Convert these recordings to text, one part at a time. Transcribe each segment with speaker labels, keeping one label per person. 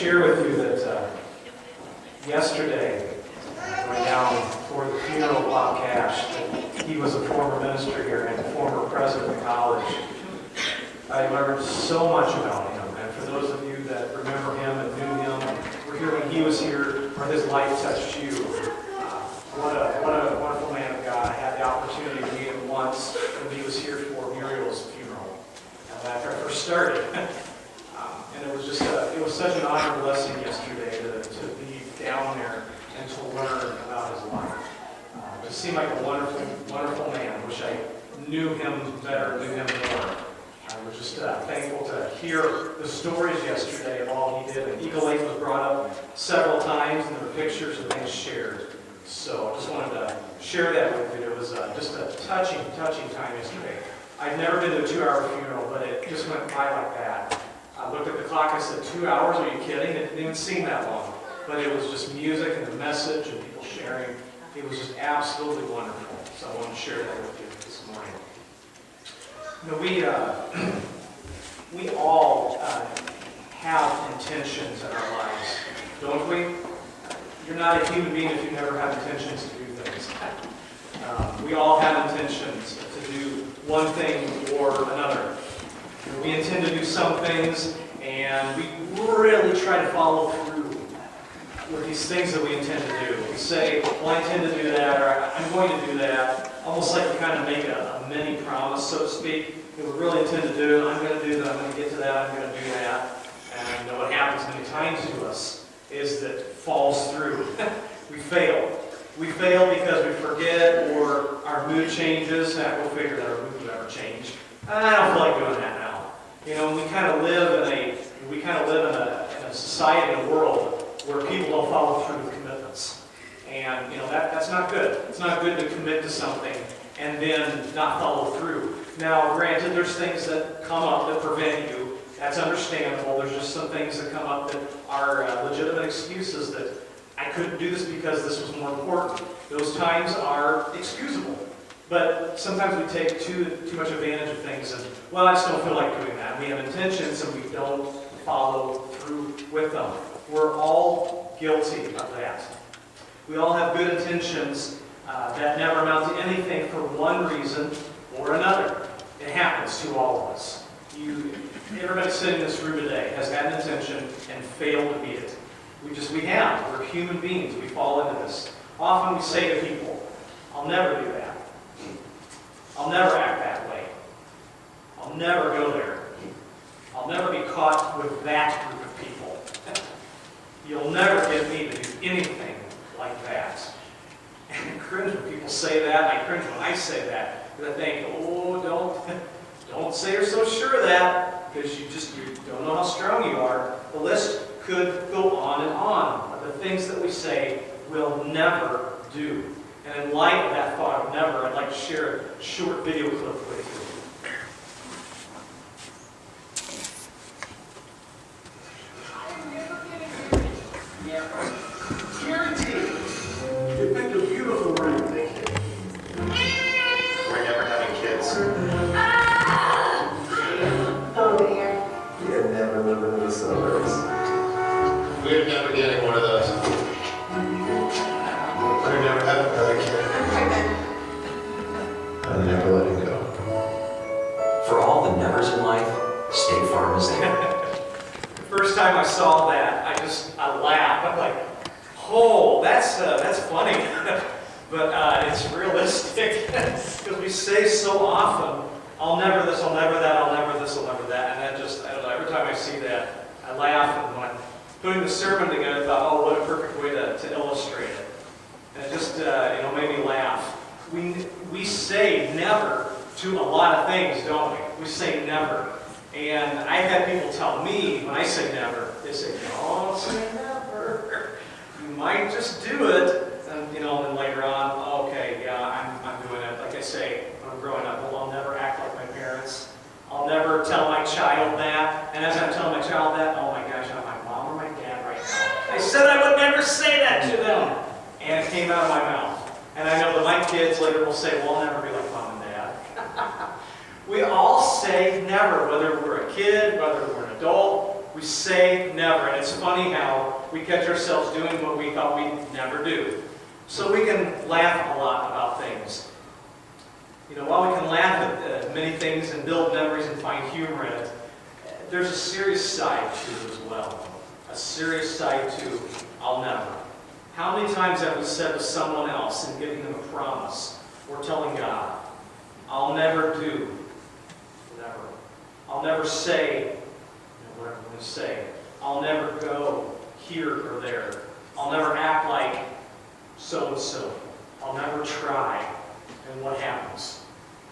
Speaker 1: Share with you that yesterday, going down for the funeral of Bob Cash, he was a former minister here and former president of the college. I learned so much about him, and for those of you that remember him and knew him, were here when he was here, or his life touched you. What a wonderful man of God. I had the opportunity to meet him once when he was here for Muriel's funeral, after I first started. And it was just it was such an honor and blessing yesterday to be down there and to learn about his life. It seemed like a wonderful, wonderful man. I wish I knew him better, knew him more. I was just thankful to hear the stories yesterday of all he did. And Eagle Lake was brought up several times, and there were pictures and things shared. So I just wanted to share that with you. It was just a touching time yesterday. I'd never been to a 2-hour funeral, but it just went by like that. I looked at the clock, I said, 2 hours? Are you kidding? It didn't even seem that long. But it was just music and the message and people sharing. It was just absolutely wonderful. So I want to share that with you this morning. You know, we all have intentions in our lives, don't we? You're not a human being if you never have intentions to do things. We all have intentions to do one thing or another. We intend to do some things, and we really try to follow through with these things that we intend to do. We say, well, I intend to do that, or I'm going to do that, almost like we kind of make a mini promise, so to speak, that we really intend to do. I'm going to do that, I'm going to get to that, I'm going to do that. And what happens many times to us is that it falls through. We fail. We fail because we forget, or our mood changes. We'll figure that our mood will never change. I don't feel like doing that now. You know, we kind of live in a society, in a world where people don't follow through with commitments, and you know that's not good. It's not good to commit to something and then not follow through. Now, granted, there's things that come up that prevent you. That's understandable. There's just some things that come up that are legitimate excuses that I couldn't do this because this was more important. Those times are excusable. But sometimes we take too much advantage of things and, well, I just don't feel like doing that. We have intentions and we don't follow through with them. We're all guilty of that. We all have good intentions that never amount to anything for one reason or another. It happens to all of us. Everybody sitting in this room today has had an intention and failed to meet it. We have. We're human beings. We fall into this. Often we say to people, I'll never do that. I'll never act that way. I'll never go there. I'll never be caught with that group of people. You'll never get me to do anything like that. And I cringe when people say that, and I cringe when I say that. Because I think, oh, don't say you're so sure of that, because you don't know how strong you are. The list could go on and on of the things that we say we'll never do. And in light of that thought of never, I'd like to share a short video clip with you. Guaranteed. You picked a beautiful ring. Thank you.
Speaker 2: We're never having kids.
Speaker 3: Oh dear.
Speaker 4: You're never living in the suburbs.
Speaker 2: We're never getting one of those. We're never having another kid.
Speaker 4: I'm never letting go.
Speaker 5: For all the nevers in life, State Farm is there.
Speaker 1: The first time I saw that, I laughed. I'm like, oh, that's funny. But it's realistic. Because we say so often, I'll never this, I'll never that, I'll never this, I'll never that. And I don't know, every time I see that, I laugh. And when I'm putting the sermon together, I thought, oh, what a perfect way to illustrate it. And it just made me laugh. We say never to a lot of things, don't we? We say never. And I've had people tell me, when I say never, they say, don't say never. You might just do it. And, then later on, okay, yeah, I'm doing it. Like I say, when I'm growing up, well, I'll never act like my parents. I'll never tell my child that. And as I'm telling my child that, oh my gosh, I'm my mom or my dad right now. I said I would never say that to them. And it came out of my mouth. And I know that my kids later will say, well, I'll never be like mom and dad. We all say never, whether we're a kid, whether we're an adult. we say never. And it's funny how we catch ourselves doing what we thought we'd never do. So we can laugh a lot about things. You know, while we can laugh at many things and build memories and find humor in it, there's a serious side to it as well. A serious side to I'll never. How many times have we said to someone else in giving them a promise or telling God, I'll never do, never. I'll never say, whatever I'm going to say. I'll never go here or there. I'll never act like so-and-so. I'll never try. And what happens?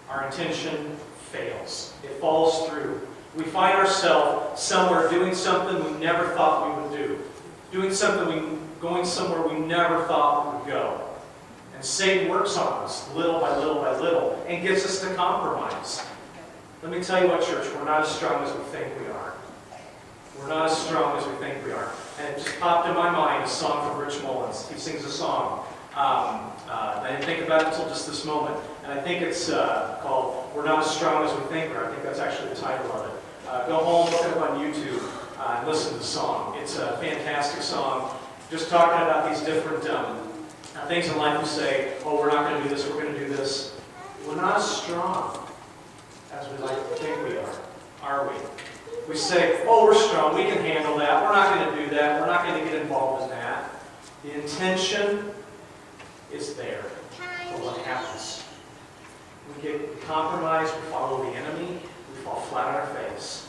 Speaker 1: Our intention fails. It falls through. We find ourselves somewhere doing something we never thought we would do. Going somewhere we never thought we would go. And Satan works on us little by little by little and gets us to compromise. Let me tell you what, church, we're not as strong as we think we are. We're not as strong as we think we are. And it just popped in my mind a song from Rich Mullins. He sings a song. I didn't think about it until just this moment. And I think it's called We're Not As Strong As We Think We Are. I think that's actually the title of it. Go home, look it up on YouTube, and listen to the song. It's a fantastic song. Just talking about these different things in life we say, oh, we're not going to do this, we're going to do this. We're not as strong as we like to think we are we? We say, oh, we're strong, we can handle that, we're not going to do that, we're not going to get involved in that. The intention is there, but what happens? We get compromised, we follow the enemy, we fall flat on our face.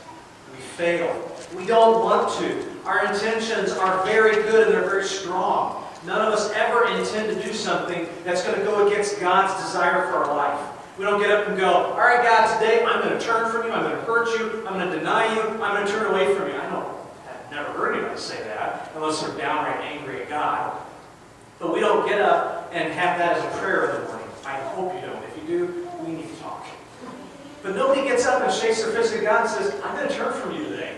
Speaker 1: We fail. We don't want to. Our intentions are very good and they're very strong. None of us ever intend to do something that's going to go against God's desire for our life. We don't get up and go, all right, God, today I'm going to turn from you, I'm going to hurt you, I'm going to deny you, I'm going to turn away from you. I've never heard anybody say that, unless they're downright angry at God. But we don't get up and have that as a prayer in the morning. I hope you don't. If you do, we need to talk. But nobody gets up and shakes their fist at God and says, I'm going to turn from you today.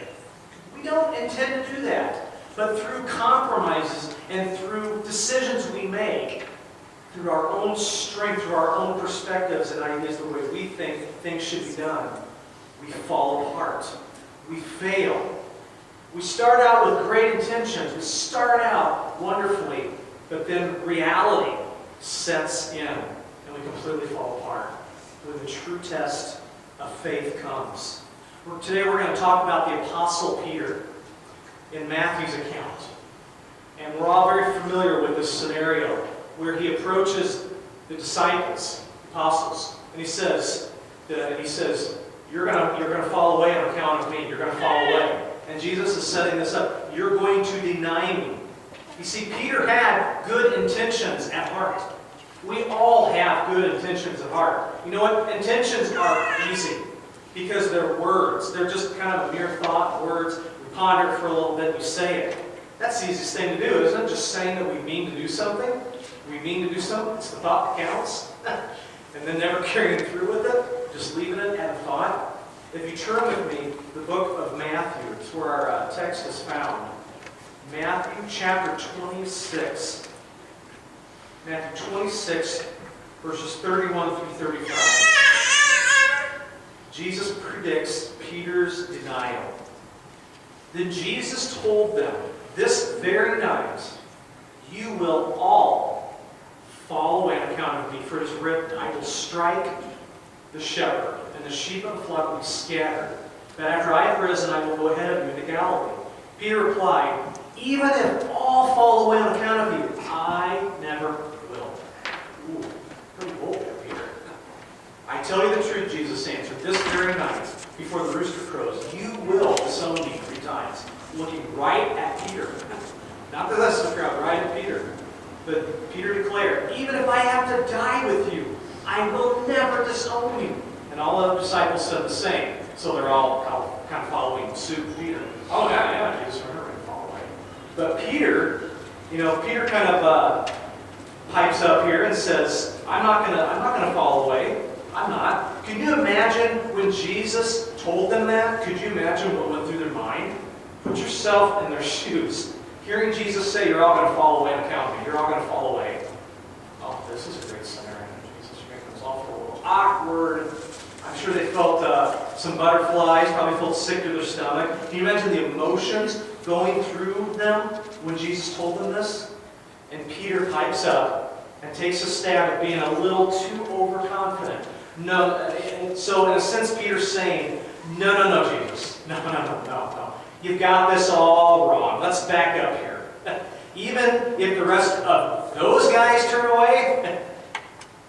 Speaker 1: We don't intend to do that. But through compromises and through decisions we make, through our own strength, through our own perspectives and ideas, the way we think things should be done, we fall apart. We fail. We start out with great intentions. We start out wonderfully, but then reality sets in and we completely fall apart. When the true test of faith comes. Today we're going to talk about the Apostle Peter in Matthew's account. And we're all very familiar with this scenario where he approaches the disciples, the apostles, and he says, you're going to fall away on account of me. You're going to fall away. And Jesus is setting this up. You're going to deny me. You see, Peter had good intentions at heart. We all have good intentions at heart. You know what? Intentions are easy because they're words. They're just kind of a mere thought, words. We ponder it for a little bit, we say it. That's the easiest thing to do, isn't it? Just saying that we mean to do something. We mean to do something. It's the thought that counts. And then never carrying through with it. Just leaving it at a thought. If you turn with me, the book of Matthew, it's where our text is found. Matthew chapter 26. Matthew 26, verses 31 through 35. Jesus predicts Peter's denial. Then Jesus told them, this very night, you will all fall away on account of me, for it is written, I will strike the shepherd, and the sheep of the flock will be scattered. But after I have risen, I will go ahead of you into Galilee. Peter replied, even if all fall away on account of you, I never will. Ooh, pretty bold there, Peter. I tell you the truth, Jesus answered, this very night, before the rooster crows, you will disown me 3 times. Looking right at Peter. Not the rest of the crowd, right at Peter. But Peter declared, even if I have to die with you, I will never disown you. And all the other disciples said the same. So they're all kind of following suit Peter. Oh, yeah, Jesus, we're never going to fall away. But Peter, Peter kind of pipes up here and says, I'm not gonna fall away. I'm not. Can you imagine when Jesus told them that? Could you imagine what went through their mind? Put yourself in their shoes. Hearing Jesus say, you're all going to fall away on account of me. You're all going to fall away. Oh, this is a great scenario. Jesus, you're making us all feel a little awkward. I'm sure they felt some butterflies, probably felt sick to their stomach. Can you imagine the emotions going through them when Jesus told them this? And Peter pipes up and takes a stab at being a little too overconfident. No, and so in a sense, Peter's saying, no, Jesus. No. You've got this all wrong. Let's back up here. Even if the rest of those guys turn away,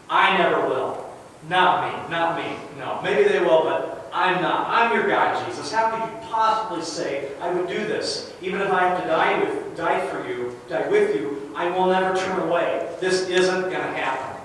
Speaker 1: I never will. Not me. No, maybe they will, but I'm not. I'm your guy, Jesus. How could you possibly say I would do this? Even if I have to die with you, I will never turn away. This isn't going to happen.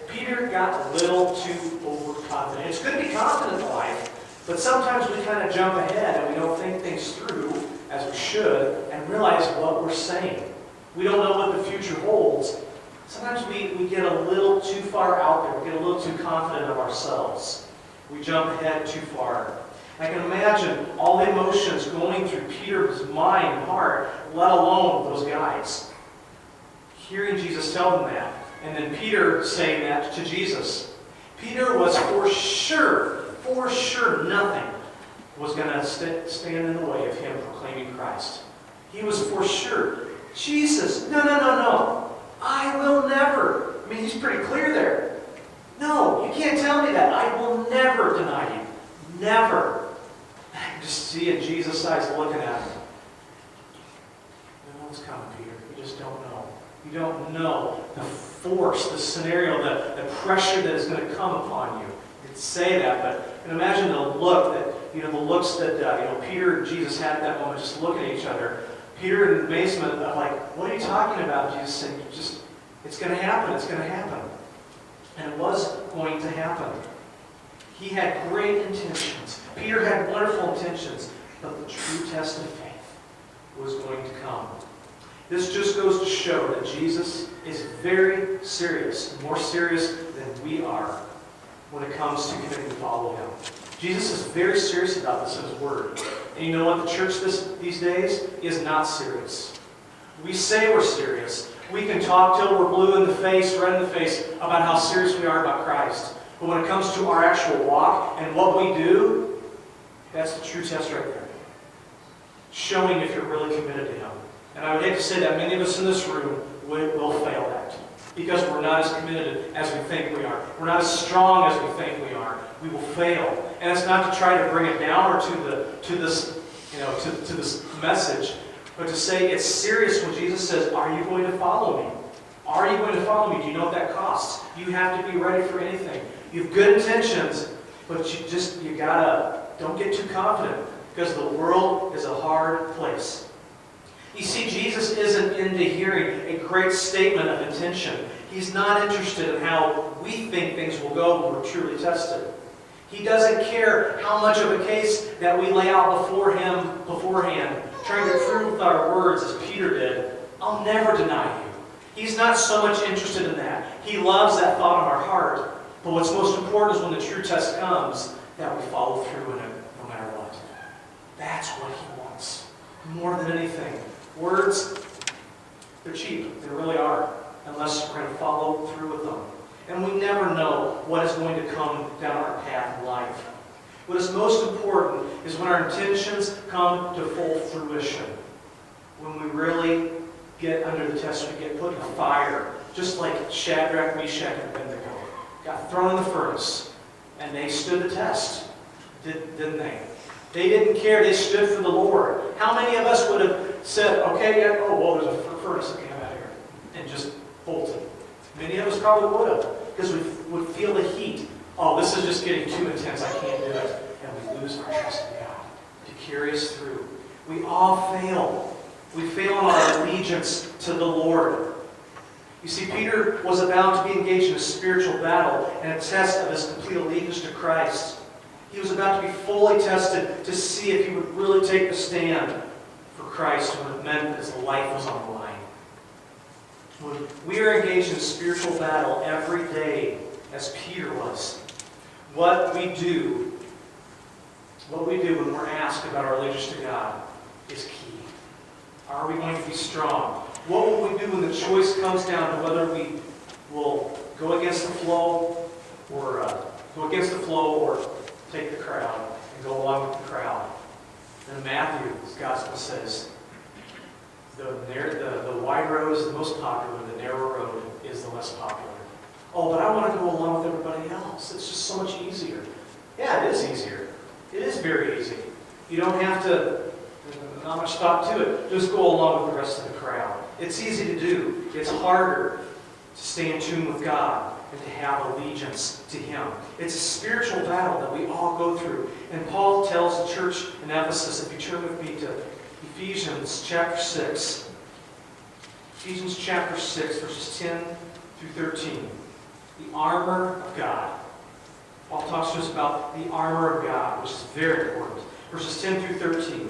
Speaker 1: Peter got a little too overconfident. It's good to be confident in life, but sometimes we kind of jump ahead and we don't think things through as we should and realize what we're saying. We don't know what the future holds. Sometimes we get a little too far out there. We get a little too confident of ourselves. We jump ahead too far. I can imagine all the emotions going through Peter's mind and heart, let alone those guys. Hearing Jesus tell them that, and then Peter saying that to Jesus. Peter was for sure nothing was going to stand in the way of him proclaiming Christ. He was for sure. Jesus, no. I will never. I mean, he's pretty clear there. No, you can't tell me that. I will never deny you. Never. I can just see in Jesus' eyes looking at him. No one's coming, Peter. You just don't know. You don't know the force, the scenario, the pressure that is going to come upon you. You can say that, but and imagine the looks that Peter and Jesus had at that moment, just looking at each other. Peter in amazement of like, what are you talking about? Jesus said, it's going to happen. It's going to happen. And it was going to happen. He had great intentions. Peter had wonderful intentions, but the true test of faith was going to come. This just goes to show that Jesus is very serious, more serious than we are when it comes to committing to follow him. Jesus is very serious about this in his word. And you know what? The church these days is not serious. We say we're serious. We can talk till we're blue in the face, red in the face, about how serious we are about Christ. But when it comes to our actual walk and what we do, that's the true test right there. Showing if you're really committed to him. And I would hate to say that many of us in this room will fail that. Because we're not as committed as we think we are. We're not as strong as we think we are. We will fail. And it's not to try to bring it down or to this message, but to say it's serious when Jesus says, are you going to follow me? Are you going to follow me? Do you know what that costs? You have to be ready for anything. You have good intentions, but don't get too confident, because the world is a hard place. You see, Jesus isn't into hearing a great statement of intention. He's not interested in how we think things will go when we're truly tested. He doesn't care how much of a case that we lay out before him beforehand, trying to prove with our words, as Peter did, I'll never deny you. He's not so much interested in that. He loves that thought in our heart. But what's most important is when the true test comes, that we follow through in it no matter what. That's what he wants. More than anything. Words, they're cheap. They really are. Unless we're going to follow through with them. And we never know what is going to come down our path in life. What is most important is when our intentions come to full fruition. When we really get under the test, we get put in the fire. Just like Shadrach, Meshach, and Abednego got thrown in the furnace. And they stood the test. Didn't they? They didn't care. They stood for the Lord. How many of us would have said, okay, there's a furnace that came out here, and just bolted? Many of us probably would have, because we would feel the heat. Oh, this is just getting too intense. I can't do it. And we lose our trust in God to carry us through. We all fail. We fail in our allegiance to the Lord. You see, Peter was about to be engaged in a spiritual battle and a test of his complete allegiance to Christ. He was about to be fully tested to see if he would really take the stand for Christ when it meant that his life was on the line. When we are engaged in a spiritual battle every day, as Peter was, what we do when we're asked about our allegiance to God is key. Are we going to be strong? What will we do when the choice comes down to whether we will go against the flow or go against the flow or take the crowd and go along with the crowd. And Matthew's gospel says, the wide road is the most popular, the narrow road is the less popular. Oh, but I want to go along with everybody else. It's just so much easier. Yeah, it is easier. It is very easy. You don't have to, not much thought to it. Just go along with the rest of the crowd. It's easy to do. It's harder to stay in tune with God and to have allegiance to Him. It's a spiritual battle that we all go through. And Paul tells the church in Ephesus, if you turn with me to Ephesians chapter 6. Ephesians chapter 6, verses 10 through 13. The armor of God. Paul talks to us about the armor of God, which is very important. Verses 10 through 13.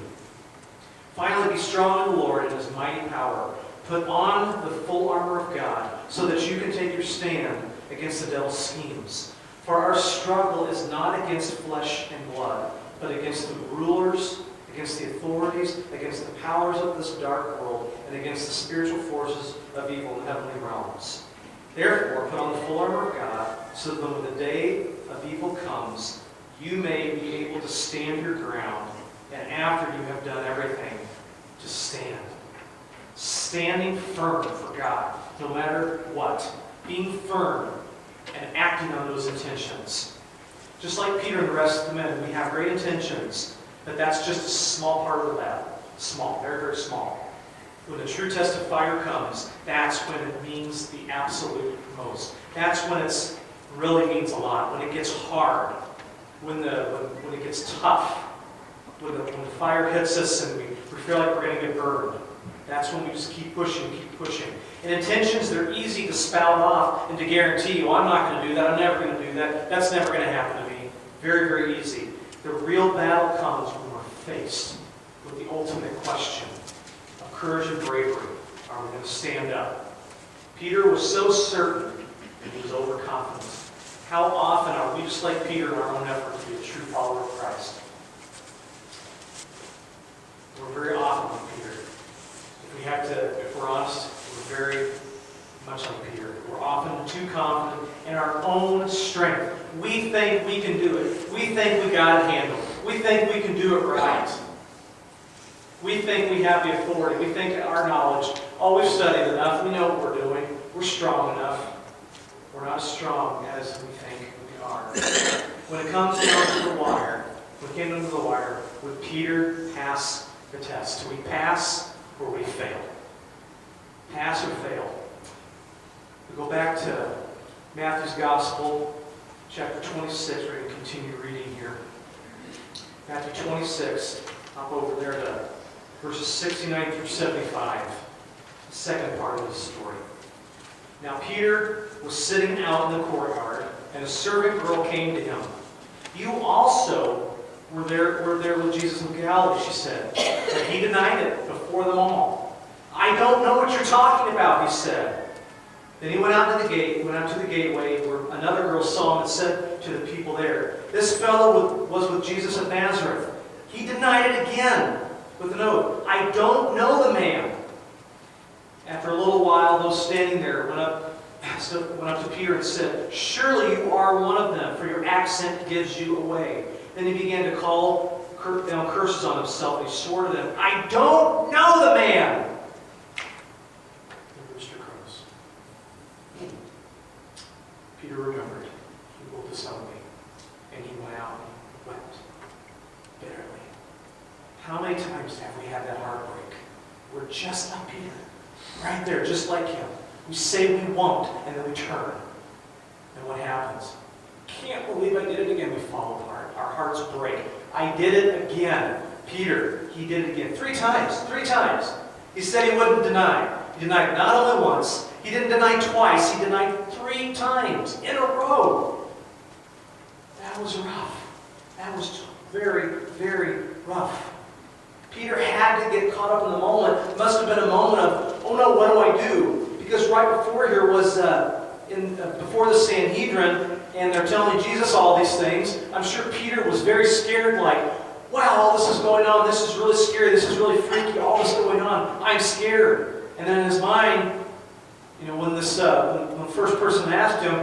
Speaker 1: Finally, be strong in the Lord and His mighty power. Put on the full armor of God, so that you can take your stand against the devil's schemes. For our struggle is not against flesh and blood, but against the rulers, against the authorities, against the powers of this dark world, and against the spiritual forces of evil in heavenly realms. Therefore, put on the full armor of God, so that when the day of evil comes, you may be able to stand your ground, and after you have done everything, to stand. Standing firm for God, no matter what. Being firm and acting on those intentions. Just like Peter and the rest of the men, we have great intentions, but that's just a small part of the battle. Small, very, very small. When the true test of fire comes, that's when it means the absolute most. That's when it really means a lot. When it gets hard, when it gets tough, when the fire hits us and we feel like we're going to get burned. That's when we just keep pushing. And intentions, they're easy to spout off and to guarantee, oh, I'm not going to do that, I'm never going to do that, that's never going to happen to me. Very, very easy. The real battle comes when we're faced with the ultimate question of courage and bravery. Are we going to stand up? Peter was so certain and he was overconfident. How often are we just like Peter in our own effort to be a true follower of Christ? We're very often like Peter. If we're honest, we're very much like Peter. We're often too confident in our own strength. We think we can do it. We think we got it handled. We think we can do it right. We think we have the authority. We think our knowledge, oh, we've studied enough. We know what we're doing. We're strong enough. We're not as strong as we think we are. When it comes down to the wire, would Peter pass the test? Do we pass or we fail? Pass or fail? We go back to Matthew's Gospel, chapter 26. We're going to continue reading here. Matthew 26, hop over there to verses 69 through 75, the second part of the story. Now Peter was sitting out in the courtyard, and a servant girl came to him. You also were there with Jesus in Galilee, she said. But he denied it before them all. I don't know what you're talking about, he said. Then he went out to the gateway where another girl saw him and said to the people there, this fellow was with Jesus of Nazareth. He denied it again with an oath. I don't know the man. After a little while, those standing there went up to Peter and said, surely you are one of them, for your accent gives you away. Then he began to call down curses on himself. He swore to them, I don't know the man. The rooster crows. Peter remembered, he will disown me. And he went out and wept bitterly. How many times have we had that heartbreak? We're just like Peter. Right there, just like him. We say we won't, and then we turn. And what happens? Can't believe I did it again. We fall apart. Our hearts break. I did it again. Peter, he did it again. 3 times. 3 times. He said he wouldn't deny. He denied not only once. He didn't deny twice. He denied 3 times in a row. That was rough. That was very, very rough. Peter had to get caught up in the moment. It must have been a moment of, oh no, what do I do? Because right before here was before the Sanhedrin, and they're telling Jesus all these things. I'm sure Peter was very scared, like, wow, all this is going on. This is really scary. This is really freaky. All this is going on. I'm scared. And then in his mind, when the first person asked him,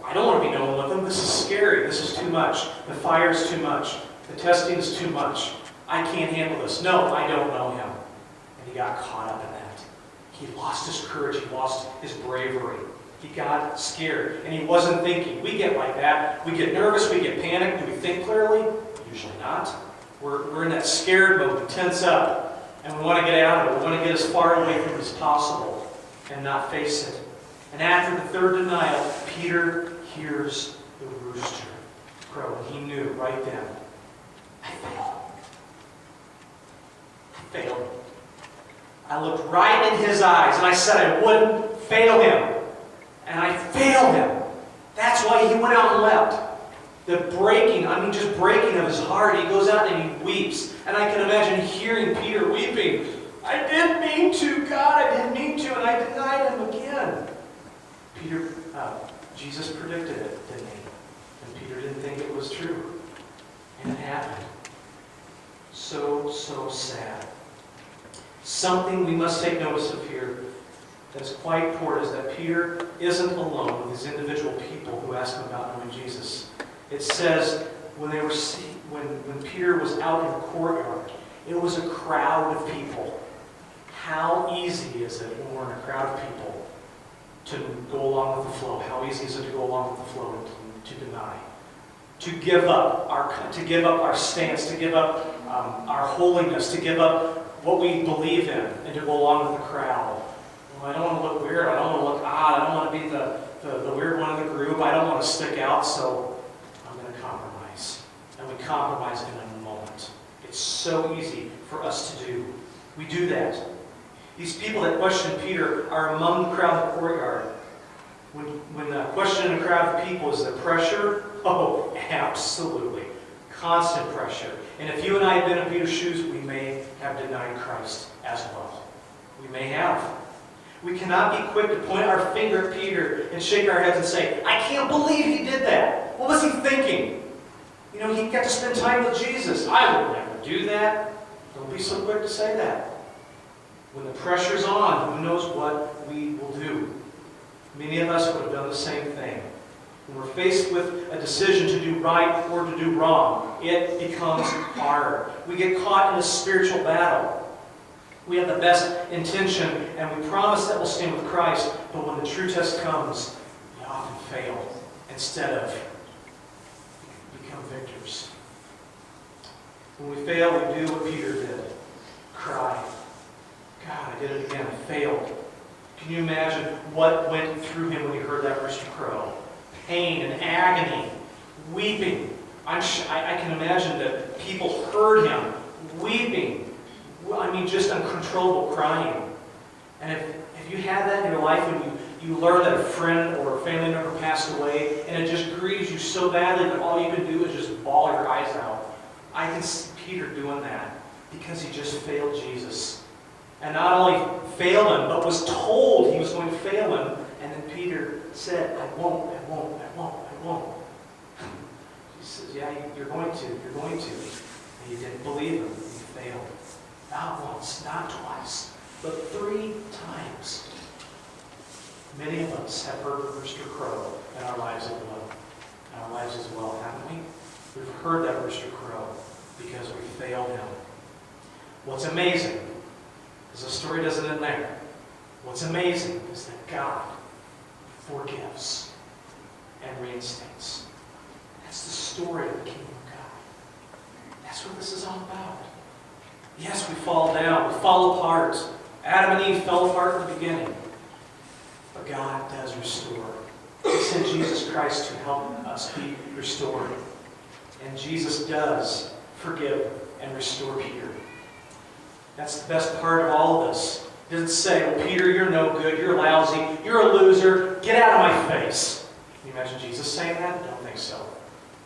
Speaker 1: I don't want to be known with them. This is scary. This is too much. The fire is too much. The testing is too much. I can't handle this. No, I don't know him. And he got caught up in that. He lost his courage. He lost his bravery. He got scared. And he wasn't thinking. We get like that. We get nervous. We get panicked. Do we think clearly? Usually not. We're in that scared mode. We tense up. And we want to get out of it. We want to get as far away from it as possible and not face it. And after the third denial, Peter hears the rooster crow. And he knew right then, I failed. I failed. I looked right in his eyes and I said I wouldn't fail him. And I failed him. That's why he went out and leapt. The breaking, just breaking of his heart. He goes out and he weeps. And I can imagine hearing Peter weeping. I didn't mean to, God, I didn't mean to, and I denied him again. Jesus predicted it, didn't he? And Peter didn't think it was true. And it happened. So sad. Something we must take notice of here that's quite important is that Peter isn't alone with these individual people who ask him about knowing Jesus. It says when Peter was out in the courtyard, it was a crowd of people. How easy is it when we're in a crowd of people to go along with the flow? How easy is it to go along with the flow and to deny? To give up our stance, to give up our holiness, to give up what we believe in, and to go along with the crowd. Well, I don't want to look weird. I don't want to look odd. I don't want to be the weird one in the group. I don't want to stick out, so I'm going to compromise. And we compromise in a moment. It's so easy for us to do. We do that. These people that question Peter are among the crowd in the courtyard. When the question in a crowd of people is the pressure, oh, absolutely. Constant pressure. And if you and I had been in Peter's shoes, we may have denied Christ as well. We may have. We cannot be quick to point our finger at Peter and shake our heads and say, I can't believe he did that. What was he thinking? He got to spend time with Jesus. I would never do that. Don't be so quick to say that. When the pressure's on, who knows what we will do? Many of us would have done the same thing. When we're faced with a decision to do right or to do wrong, it becomes hard. We get caught in a spiritual battle. We have the best intention, and we promise that we'll stand with Christ, but when the true test comes, we often fail instead of become victors. When we fail, we do what Peter did. Cry. God, I did it again. I failed. Can you imagine what went through him when he heard that rooster crow? Pain and agony, weeping. I can imagine that people heard him weeping. Just uncontrollable crying. And if you had that in your life and you learn that a friend or a family member passed away and it just grieves you so badly that all you can do is just bawl your eyes out. I can see Peter doing that because he just failed Jesus. And not only failed him, but was told he was going to fail him. And then Peter said, I won't. He says, yeah, you're going to. And he didn't believe him. He failed. Not once, not twice, but 3 times. Many of us have heard the rooster crow in our lives as well, haven't we? We've heard that rooster crow because we failed him. What's amazing is the story doesn't end there. What's amazing is that God forgives and reinstates. That's the story of the kingdom of God. That's what this is all about. Yes, we fall down, we fall apart. Adam and Eve fell apart in the beginning. But God does restore. He sent Jesus Christ to help us be restored. And Jesus does forgive and restore Peter. That's the best part of all of this. It doesn't say, well, Peter, you're no good, you're lousy, you're a loser, get out of my face. Can you imagine Jesus saying that? I don't think so.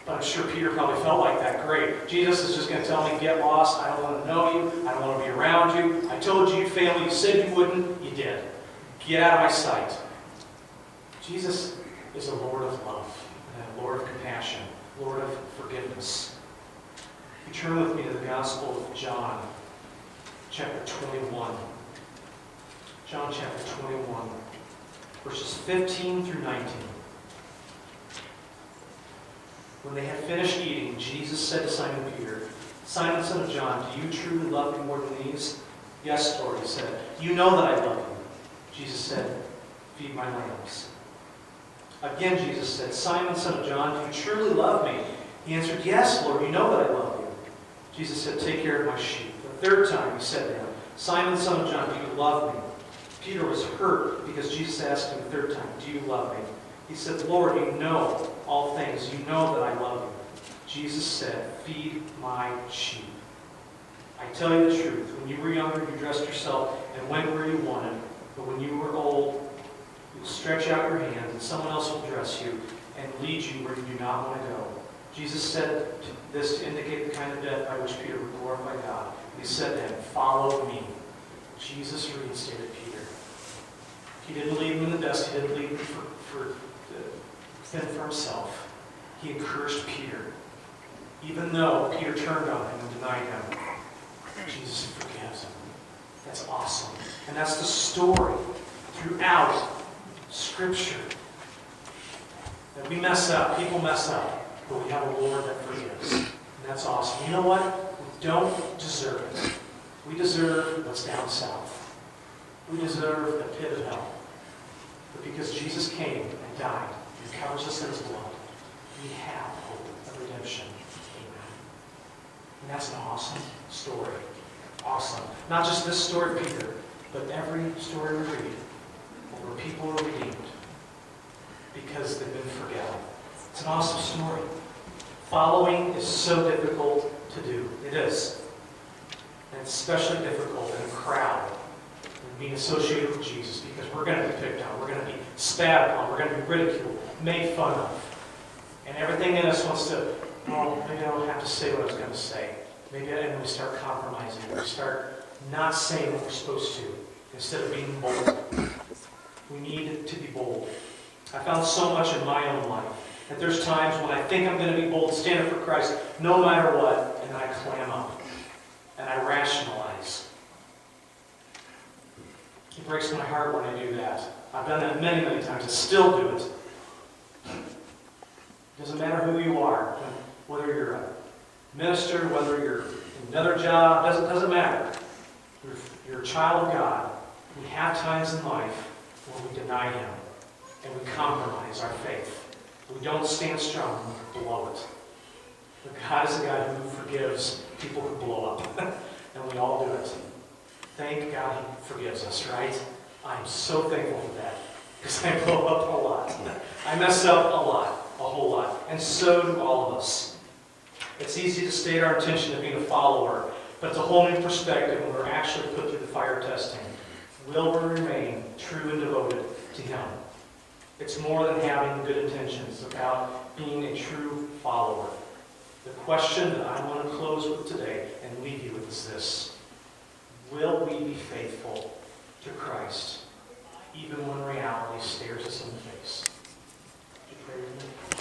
Speaker 1: But I'm sure Peter probably felt like that. Great. Jesus is just going to tell me, get lost. I don't want to know you. I don't want to be around you. I told you you'd fail me. You said you wouldn't. You did. Get out of my sight. Jesus is a Lord of love, and a Lord of compassion, Lord of forgiveness. You turn with me to the Gospel of John, chapter 21. John chapter 21, verses 15 through 19. When they had finished eating, Jesus said to Simon Peter, "Simon, son of John, do you truly love me more than these?" "Yes, Lord," he said. "You know that I love you." Jesus said, "Feed my lambs." Again, Jesus said, "Simon, son of John, do you truly love me?" He answered, "Yes, Lord, you know that I love you." Jesus said, "Take care of my sheep." The third time he said to him, "Simon, son of John, do you love me?" Peter was hurt because Jesus asked him the third time, "Do you love me?" He said, "Lord, you know all things. You know that I love you." Jesus said, "Feed my sheep. I tell you the truth. When you were younger, you dressed yourself and went where you wanted. But when you were old, you will stretch out your hand, and someone else will dress you and lead you where you do not want to go." Jesus said this to indicate the kind of death by which Peter would glorify God. He said to him, "Follow me." Jesus reinstated Peter. He didn't leave him in the dust. He didn't leave him for himself. He encouraged Peter. Even though Peter turned on him and denied him, Jesus forgives him. That's awesome. And that's the story throughout Scripture. That we mess up, people mess up, but we have a Lord that forgives. And that's awesome. You know what? We don't deserve it. We deserve what's down south. We deserve the pit of hell. But because Jesus came and died and covers us in his blood, we have hope of redemption. Amen. And that's an awesome story. Awesome. Not just this story of Peter, but every story we read where people are redeemed because they've been forgiven. It's an awesome story. Following is so difficult to do. It is. And it's especially difficult in a crowd and being associated with Jesus because we're going to be picked on, we're going to be spat upon, we're going to be ridiculed, made fun of. And everything in us wants to, well, maybe I don't have to say what I was going to say. Maybe and we start compromising. We start not saying what we're supposed to instead of being bold. We need to be bold. I found so much in my own life that there's times when I think I'm going to be bold, stand up for Christ, no matter what, and then I clam up and I rationalize. It breaks my heart when I do that. I've done that many, many times. I still do it. It doesn't matter who you are, whether you're a minister, whether you're in another job, doesn't matter. You're a child of God. We have times in life where we deny him and we compromise our faith. We don't stand strong when we blow it. But God is a God who forgives people who blow up. And we all do it. Thank God he forgives us, right? I'm so thankful for that. Because I blow up a lot. I mess up a lot, a whole lot. And so do all of us. It's easy to state our intention of being a follower, but it's a whole new perspective when we're actually put through the fire testing. Will we remain true and devoted to him? It's more than having good intentions, about being a true follower. The question that I want to close with today and leave you with is this. Will we be faithful to Christ, even when reality stares us in the face? Would you pray with me?